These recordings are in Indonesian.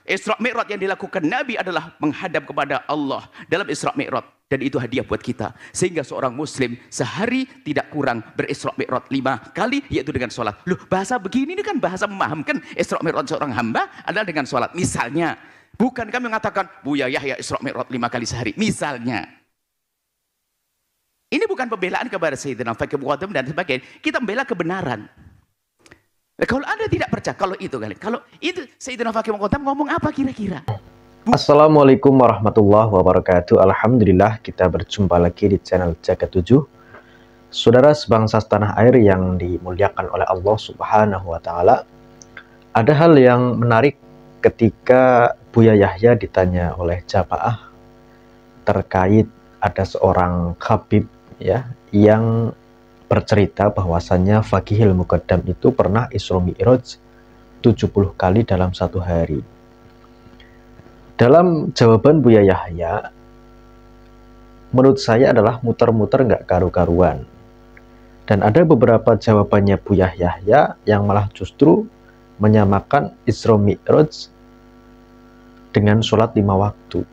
Isra Mi'raj yang dilakukan Nabi adalah menghadap kepada Allah dalam Isra Mi'raj, dan itu hadiah buat kita. Sehingga seorang muslim sehari tidak kurang berisra Mi'raj 5 kali, yaitu dengan sholat. Loh, bahasa begini ini kan bahasa memahamkan Isra Mi'raj seorang hamba adalah dengan sholat. Misalnya, bukan kami mengatakan Buya Yahya Isra Mi'raj 5 kali sehari. Misalnya, ini bukan pembelaan kepada Sayyidina Fakih Muqaddam dan sebagainya. Kita membela kebenaran. Nah, kalau Anda tidak percaya, kalau itu Sayyidina Fakih Muqaddam ngomong apa kira-kira? Assalamualaikum warahmatullahi wabarakatuh. Alhamdulillah kita berjumpa lagi di channel Jagat 7. Saudara sebangsa setanah air yang dimuliakan oleh Allah Subhanahu wa Ta'ala, ada hal yang menarik ketika Buya Yahya ditanya oleh jamaah terkait ada seorang Habib ya yang bercerita bahwasannya Fakihil Muqaddam itu pernah Isra Mi'raj 70 kali dalam satu hari. Dalam jawaban Buya Yahya, menurut saya adalah muter-muter nggak karu-karuan. Dan ada beberapa jawabannya Buya Yahya yang malah justru menyamakan Isra Mi'raj dengan sholat 5 waktu.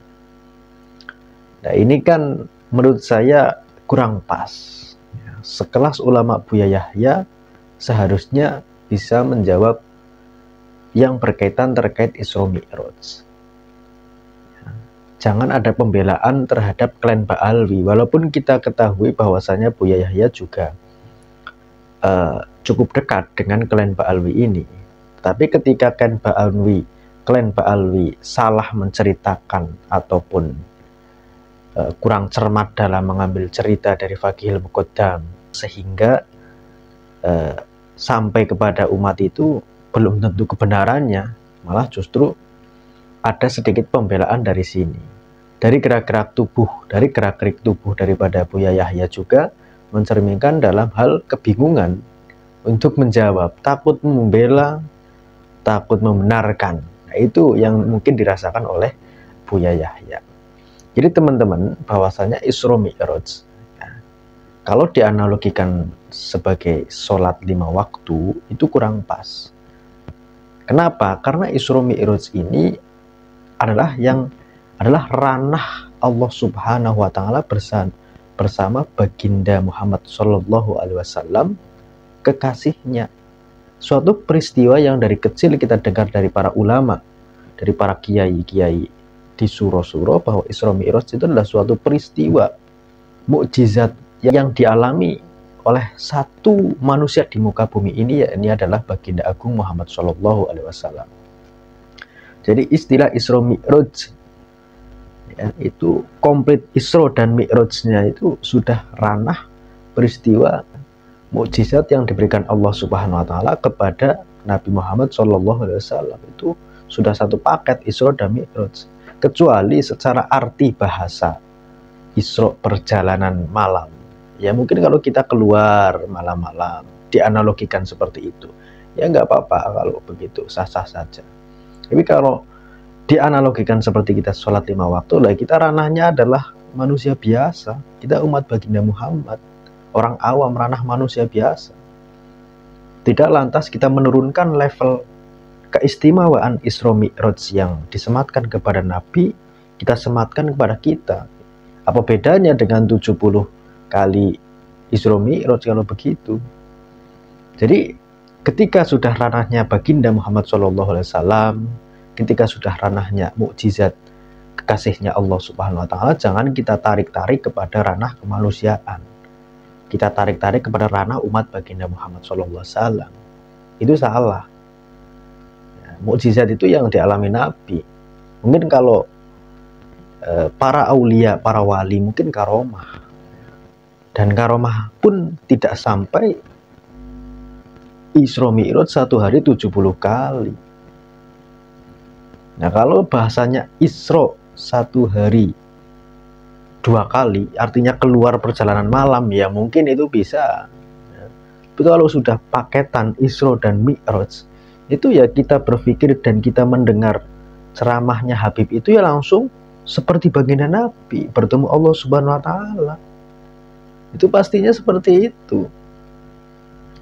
Nah, ini kan menurut saya kurang pas. Sekelas ulama Buya Yahya seharusnya bisa menjawab yang berkaitan terkait Isra Mi'raj. Jangan ada pembelaan terhadap klan Ba'alwi, walaupun kita ketahui bahwasanya Buya Yahya juga cukup dekat dengan klan Ba'alwi ini. Tapi ketika klan Ba'alwi salah menceritakan ataupun kurang cermat dalam mengambil cerita dari Fakihil Muqaddam, sehingga sampai kepada umat itu belum tentu kebenarannya, malah justru ada sedikit pembelaan dari sini. Dari gerak-gerik tubuh daripada Buya Yahya juga mencerminkan dalam hal kebingungan untuk menjawab, takut membela, takut membenarkan. Nah, itu yang mungkin dirasakan oleh Buya Yahya. Jadi teman-teman, bahwasanya Isra Mi'raj kalau dianalogikan sebagai sholat 5 waktu itu kurang pas. Kenapa? Karena Isra Mi'raj ini adalah ranah Allah Subhanahu wa Ta'ala bersama baginda Muhammad Shallallahu Alaihi Wasallam, kekasihnya. Suatu peristiwa yang dari kecil kita dengar dari para ulama, dari para kiai-kiai di surah-surah, bahwa Isra Mi'raj itu adalah suatu peristiwa mukjizat yang dialami oleh satu manusia di muka bumi ini, ya, ini adalah baginda agung Muhammad Shallallahu Alaihi Wasallam. Jadi istilah Isra Mi'raj ya, itu komplit Isra dan Mi'rajnya itu sudah ranah peristiwa mukjizat yang diberikan Allah Subhanahu wa Ta'ala kepada Nabi Muhammad Shallallahu Alaihi Wasallam. Itu sudah satu paket Isra dan Mi'raj. Kecuali secara arti bahasa Isra perjalanan malam, ya mungkin kalau kita keluar malam-malam dianalogikan seperti itu, ya nggak apa-apa kalau begitu, sah-sah saja. Tapi kalau dianalogikan seperti kita sholat 5 waktu, lah kita ranahnya adalah manusia biasa, kita umat baginda Muhammad, orang awam, ranah manusia biasa. Tidak lantas kita menurunkan level keistimewaan Isra Mi'raj yang disematkan kepada Nabi, kita sematkan kepada kita. Apa bedanya dengan 70 kali Isra Mi'raj kalau begitu? Jadi ketika sudah ranahnya baginda Muhammad SAW, ketika sudah ranahnya mukjizat kekasihnya Allah Subhanahu wa Ta'ala, jangan kita tarik-tarik kepada ranah kemanusiaan. Kita tarik-tarik kepada ranah umat baginda Muhammad SAW. Itu salah. Mukjizat itu yang dialami Nabi. Mungkin kalau para aulia, para wali mungkin karomah. Dan karomah pun tidak sampai Isra Mi'raj satu hari 70 kali. Nah, kalau bahasanya Isra satu hari 2 kali, artinya keluar perjalanan malam, ya mungkin itu bisa. Tapi kalau sudah paketan Isra dan Mi'raj, itu ya kita berpikir dan kita mendengar ceramahnya Habib itu ya langsung seperti baginda Nabi bertemu Allah Subhanahu wa Ta'ala. Itu pastinya seperti itu.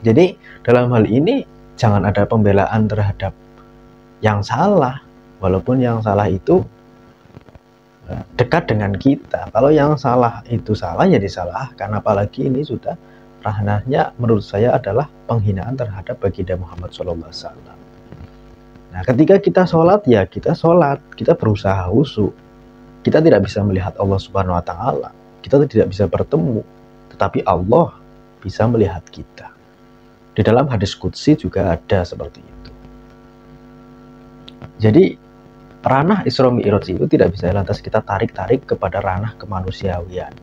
Jadi dalam hal ini jangan ada pembelaan terhadap yang salah. walaupun yang salah itu dekat dengan kita. Kalau yang salah itu salah ya disalahkan, apalagi ini sudah ranahnya menurut saya adalah penghinaan terhadap baginda Muhammad SAW. Nah, ketika kita sholat ya kita sholat, kita berusaha khusyuk. Kita tidak bisa melihat Allah Subhanahu Wa Taala, kita tidak bisa bertemu, tetapi Allah bisa melihat kita. Di dalam hadis qudsi juga ada seperti itu. Jadi ranah Isra Mi'raj itu tidak bisa lantas kita tarik-tarik kepada ranah kemanusiawian.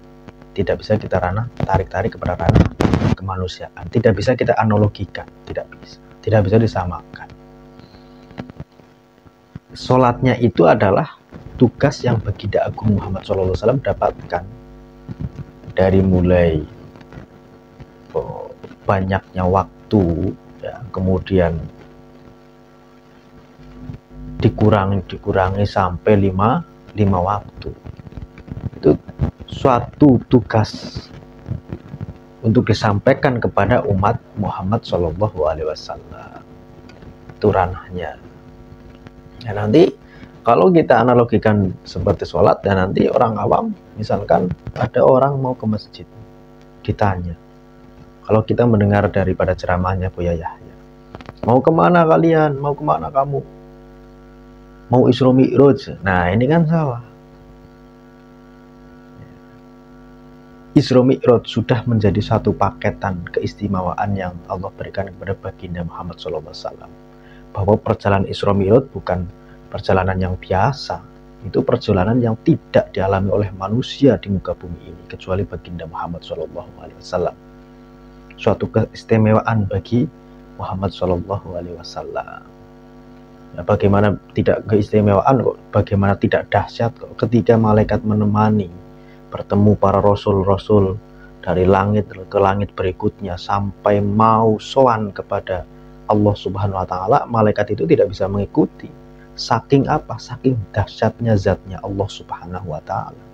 Tidak bisa kita tarik-tarik kepada ranah kemanusiaan. Tidak bisa kita analogikan, tidak bisa. Tidak bisa disamakan. Sholatnya itu adalah tugas yang baginda agung Muhammad SAW dapatkan. Dari mulai banyaknya waktu, ya, kemudian dikurangi sampai 5 waktu. Itu suatu tugas untuk disampaikan kepada umat Muhammad SAW. Itu ranahnya. Ya, nanti kalau kita analogikan seperti sholat, dan nanti orang awam, misalkan ada orang mau ke masjid, ditanya, kalau kita mendengar daripada ceramahnya Buya Yahya, mau kemana kalian? Mau kemana kamu? Mau Isra Mi'raj? Nah, ini kan salah. Isra Mi'raj sudah menjadi satu paketan keistimewaan yang Allah berikan kepada baginda Muhammad SAW. Bahwa perjalanan Isra Mi'raj bukan perjalanan yang biasa, itu perjalanan yang tidak dialami oleh manusia di muka bumi ini kecuali baginda Muhammad SAW. Suatu keistimewaan bagi Muhammad SAW. Ya, bagaimana tidak keistimewaan kok, bagaimana tidak dahsyat kok ketika malaikat menemani bertemu para rasul-rasul dari langit ke langit berikutnya sampai mau sowan kepada Allah Subhanahu Wa Taala, malaikat itu tidak bisa mengikuti. Saking apa? Saking dahsyatnya zatnya Allah Subhanahu Wa Taala.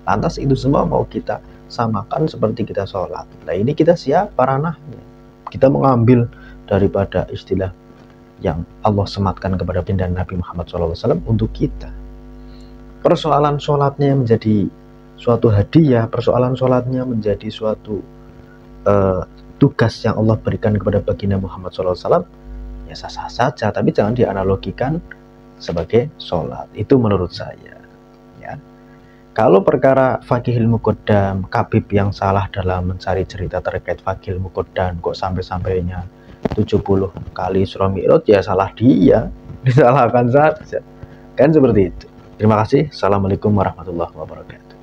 Lantas itu semua mau kita samakan seperti kita sholat. Nah, ini kita siapa ranahnya? Kita mengambil daripada istilah yang Allah sematkan kepada baginda Nabi Muhammad SAW untuk kita. Persoalan sholatnya menjadi suatu hadiah, persoalan sholatnya menjadi suatu tugas yang Allah berikan kepada baginda Muhammad SAW, ya sah-sah saja, tapi jangan dianalogikan sebagai sholat. Itu menurut saya. Ya. Kalau perkara Fakihil Muqaddam, Kabib yang salah dalam mencari cerita terkait Fakihil Muqaddam, kok sampai-sampainya 70 kali Isra Mi'raj, ya salah dia, disalahkan saja. Kan seperti itu. Terima kasih. Assalamualaikum warahmatullahi wabarakatuh.